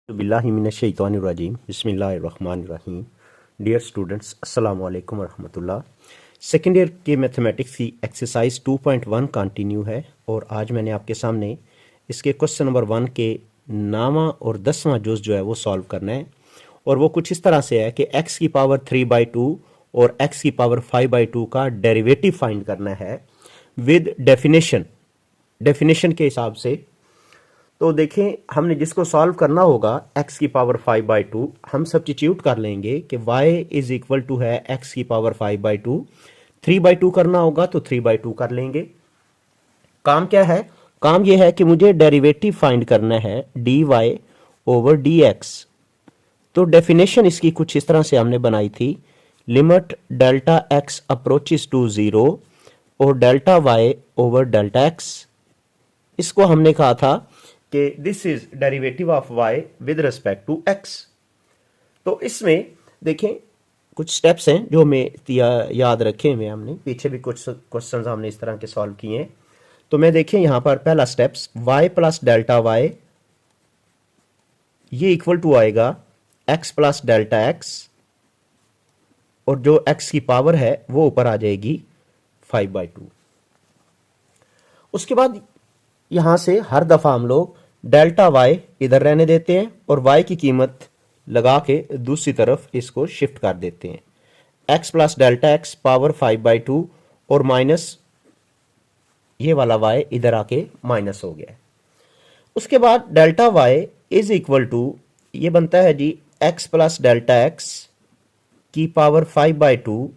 बिल्लाहिमिनश्शैतानिर्रजीम बिस्मिल्लाहिर्रहमानिर्रहीम। Dear students, अस्सलाम वालेकुम रहमतुल्लाह। सेकेंड ईयर के मैथमेटिक्स की एक्सरसाइज 2.1 कंटिन्यू है और आज मैंने आपके सामने इसके क्वेश्चन नंबर 1 के 9वां और 10वां जुज़ जो है वो सॉल्व करना है। और वो कुछ इस तरह से है कि x की पावर 3/2 और x की पावर 5/2 का डेरिवेटिव फाइंड करना है विद डेफिनेशन के हिसाब से। तो देखें, हमने जिसको सॉल्व करना होगा x की पावर 5/2 हम सब्स्टिट्यूट कर लेंगे कि y इज इक्वल टू है x की पावर 5/2। 3/2 करना होगा तो 3/2 कर लेंगे। काम क्या है? काम यह है कि मुझे डेरिवेटिव फाइंड करना है dy ओवर dx। तो डेफिनेशन इसकी कुछ इस तरह से हमने बनाई थी, limit delta x approaches to 0 और delta y over delta x। इसको हमने कहा था कि this is derivative of y with respect to x। तो इसमें देखें कुछ स्टेप्स हैं जो हमें याद रखे हुए, हमने पीछे भी कुछ क्वेश्चंस हमने इस तरह के सॉल्व किए हैं। तो मैं देखें यहां पर पहला steps y plus delta y ये इक्वल टू आएगा x प्लस डेल्टा x, और जो x की पावर है वो ऊपर आ जाएगी 5/2। उसके बाद यहां से हर दफा हम लोग डेल्टा y इधर रहने देते हैं और y की कीमत लगा के दूसरी तरफ इसको शिफ्ट कर देते हैं। x plus delta x power 5/2 और माइनस ये वाला y इधर आके माइनस हो गया है। उसके बाद delta y is equal to ये बनता है जी x प्लस डेल्टा x की पावर 5/2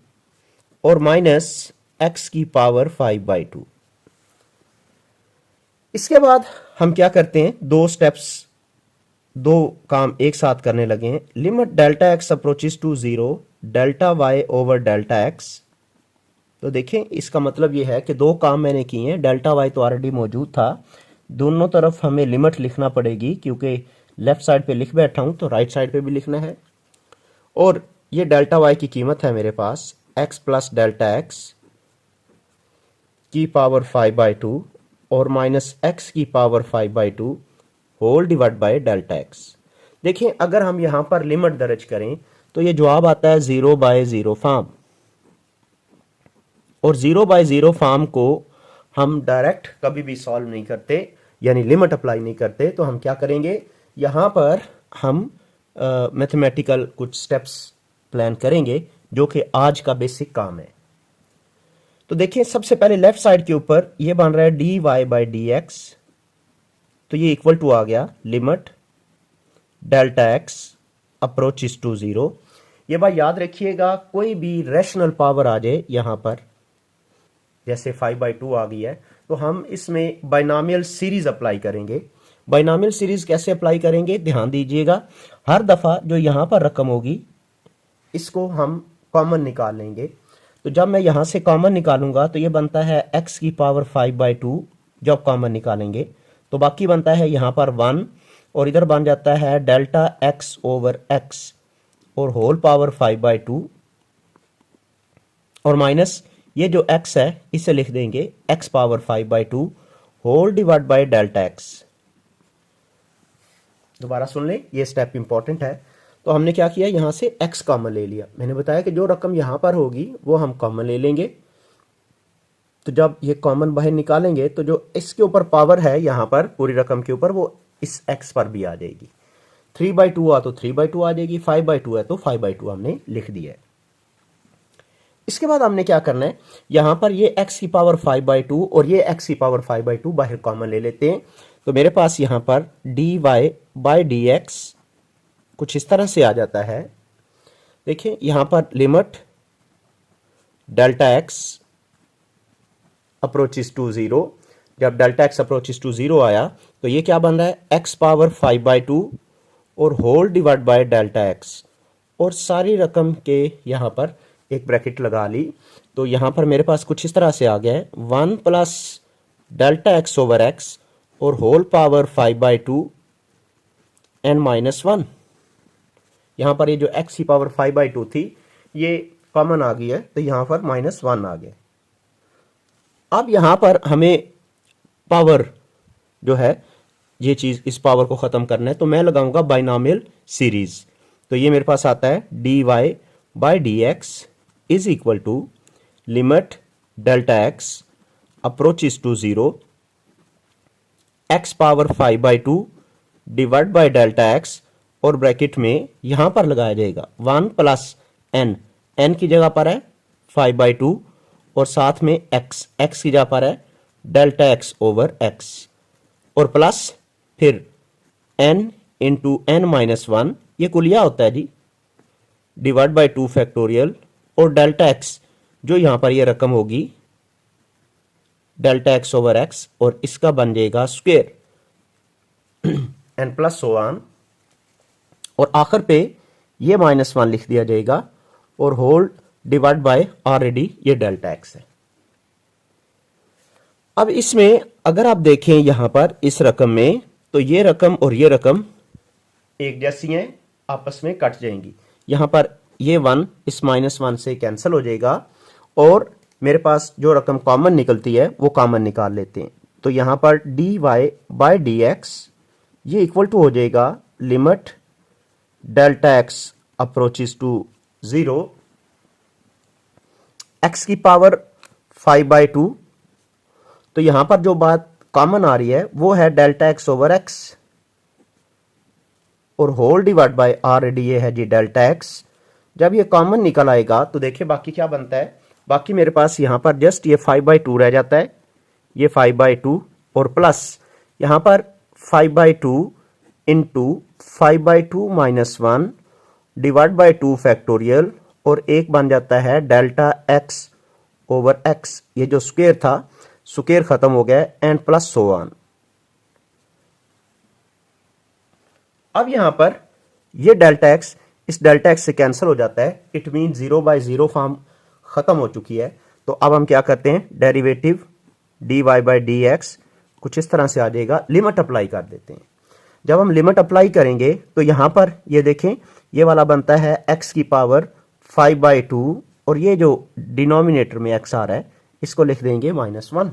और माइनस x की पावर 5/2। इसके बाद हम क्या करते हैं, दो काम एक साथ करने लगे हैं। Limit delta x approaches to 0 delta y over delta x. तो देखें इसका मतलब यह है कि दो काम मैंने किए हैं। डेल्टा वाई तो ऑलरेडी मौजूद था, दोनों तरफ हमें लिमिट लिखना पड़ेगी क्योंकि लेफ्ट साइड पे लिख बैठा हूं तो राइट साइड पे भी लिखना है। और ये डेल्टा वाई की कीमत है मेरे पास एक्स प्लस डेल्टा एक्स की पावर 5/2 और माइनस एक्स की power 5/2 whole divide by delta x. देखिए अगर हम यहां पर लिमिट दर्ज करें तो ये जवाब आता है 0/0 फॉर्म। और 0/0 फॉर्म को हम डायरेक्ट कभी भी सॉल्व नहीं करते, यानी लिमिट अप्लाई नहीं करते। तो हम क्या करेंगे, यहां पर हम मैथमेटिकल कुछ स्टेप्स प्लान करेंगे जो कि आज का बेसिक काम है। तो देखिए सबसे पहले लेफ्ट साइड के ऊपर ये बन रहा है dy/dx, तो ये इक्वल टू आ गया limit delta x approaches to 0। ये बात याद रखिएगा, कोई भी रैशनल पावर आ जाए यहां पर, जैसे 5/2 आ गई है, तो हम इसमें बाइनोमियल सीरीज अप्लाई करेंगे। बाइनोमियल सीरीज कैसे अप्लाई करेंगे, ध्यान दीजिएगा। हर दफा जो यहां पर रकम होगी इसको हम कॉमन निकाल लेंगे। तो जब मैं यहां से कॉमन निकालूंगा तो ये बनता है x की पावर 5/2। जब कॉमन निकालेंगे तो बाकी बनता है यहां पर 1 और इधर बन जाता है डेल्टा x ओवर x और होल पावर 5/2 और माइनस ये जो x है इसे लिख देंगे x power 5/2 whole divide by delta x। दोबारा सुन लें, ये स्टेप इंपॉर्टेंट है। तो हमने क्या किया, यहां से x कॉमन ले लिया। मैंने बताया कि जो रकम यहां पर होगी वो हम कॉमन ले लेंगे। तो जब ये कॉमन बाहर निकालेंगे तो जो इसके ऊपर पावर है यहां पर पूरी रकम के ऊपर, वो इस x पर भी आ जाएगी। 3/2 आ तो 3/2 आ जाएगी, 5/2 है तो 5/2 हमने लिख दिया है। इसके बाद हमने क्या करना है, यहां पर ये x की पावर 5/2 और ये x की पावर 5/2 बाहर कॉमन ले लेते हैं। तो मेरे पास यहां पर dy/dx कुछ इस तरह से आ जाता है। देखिए यहां पर limit delta x approaches to 0, जब डेल्टा x अप्रोचेस टू 0 आया तो ये क्या बन रहा है, x पावर 5/2 और whole divide by delta x। और सारी रकम के यहां पर एक ब्रैकेट लगा ली। तो यहां पर मेरे पास कुछ इस तरह से आ गया है 1 plus delta x over x और होल पावर 5/2 एंड माइनस 1। यहां पर ये जो x की पावर 5/2 थी ये कॉमन आ गई है, तो यहां पर -1 आ गया। अब यहां पर हमें पावर जो है ये चीज़ इस पावर को ख़त्म करना है तो मैं लगाऊंगा बाइनॉमियल सीरीज। तो ये मेरे पास आता है dy by d x is equal to limit delta x approaches to 0 x power 5/2 divide by delta x और ब्रैकेट में यहां पर लगाया जाएगा 1 प्लस n की जगह पर है 5/2 और साथ में x की जगह पर है डेल्टा एक्स ओवर x और प्लस फिर n इंटू n-1 ये कुलिया होता है जी डिवाइड बाय 2 फैक्टोरियल और डेल्टा x जो यहां पर ये रकम होगी डेल्टा एक्स ओवर एक्स और इसका बन जाएगा square n plus so on और आखिर पे ये -1 लिख दिया जाएगा और होल डिवाइड बाय ऑलरेडी ये डेल्टा एक्स है। अब इसमें अगर आप देखें यहां पर इस रकम में तो ये रकम और ये रकम एक जैसी हैं, आपस में कट जाएंगी। यहां पर ये 1 इस -1 से कैंसिल हो जाएगा और मेरे पास जो रकम कॉमन निकलती है वो कॉमन निकाल लेते हैं। तो यहां पर dy बाय डी एक्स ये इक्वल टू हो जाएगा limit delta x approaches to 0 x की पावर 5/2। तो यहां पर जो बात कॉमन आ रही है वो है डेल्टा एक्स ओवर एक्स और होल डिवाइड बाय ऑलरेडी ये है जी डेल्टा एक्स। जब ये कॉमन निकल आएगा तो देखिए बाकी क्या बनता है। बाकी मेरे पास यहां पर जस्ट ये 5/2 रह जाता है, ये 5/2 और प्लस यहां पर 5/2 इंटू 5/2 -1 डिवाइड बाय 2 फैक्टोरियल और एक बन जाता है डेल्टा एक्स ओवर एक्स। ये जो स्क्वायर था स्क्वायर खत्म हो गया एंड प्लस सो ऑन। अब यहां पर ये डेल्टा एक्स इस डेल्टा एक्स से कैंसिल हो जाता है, इट मीन 0/0 फॉर्म खत्म हो चुकी है। तो अब हम क्या करते हैं derivative dy by d x कुछ इस तरह से आ जाएगा, लिमिट अप्लाई कर देते हैं। जब हम लिमिट अप्लाई करेंगे तो यहां पर ये देखें ये वाला बनता है x की पावर 5/2 और ये जो डिनोमिनेटर में x आ रहा है इसको लिख देंगे -1।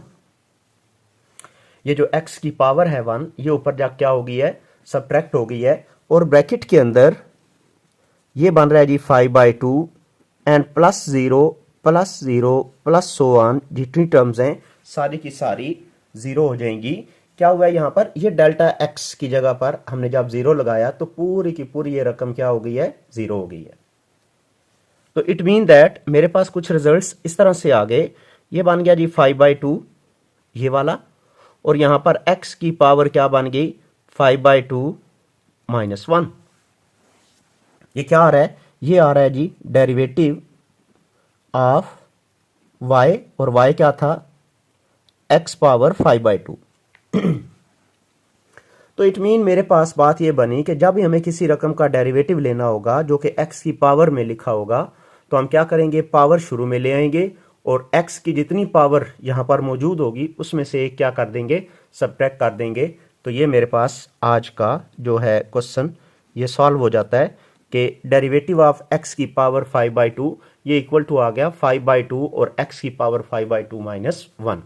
ये जो x की पावर है 1 ये ऊपर जा क्या हो गई है सब्ट्रैक्ट हो गई है और ब्रैकेट के अंदर ये बन रहा है जी 5/2 एंड +0 +0 प्लस सो ऑन। जितनी टर्म्स हैं सारी की सारी 0 हो जाएंगी। क्या हुआ है यहाँ पर ये डेल्टा x की जगह पर हमने जब 0 लगाया तो पूरी की पूरी ये रकम क्या हो गई है 0 हो गई है। तो इट मीन दैट मेरे पास कुछ रिजल्ट्स इस तरह से आ गए। ये बन गया जी 5/2 ये वाला और यहां पर x की पावर क्या बन गई 5/2 -1। ये क्या आ रहा है ये आ रहा है जी डेरिवेटिव ऑफ y और y क्या था x पावर 5/2। तो इट मीन मेरे पास बात ये बनी कि जब भी हमें किसी रकम का डेरिवेटिव लेना होगा जो कि x की पावर में लिखा होगा तो हम क्या करेंगे पावर शुरू में ले आएंगे और x की जितनी पावर यहां पर मौजूद होगी उसमें से एक क्या कर देंगे सब्ट्रैक्ट कर देंगे। तो ये मेरे पास आज का जो है क्वेश्चन ये सॉल्व हो जाता है कि डेरिवेटिव ऑफ x की पावर 5/2 ये इक्वल टू आ गया 5/2 और x की पावर 5/2 -1।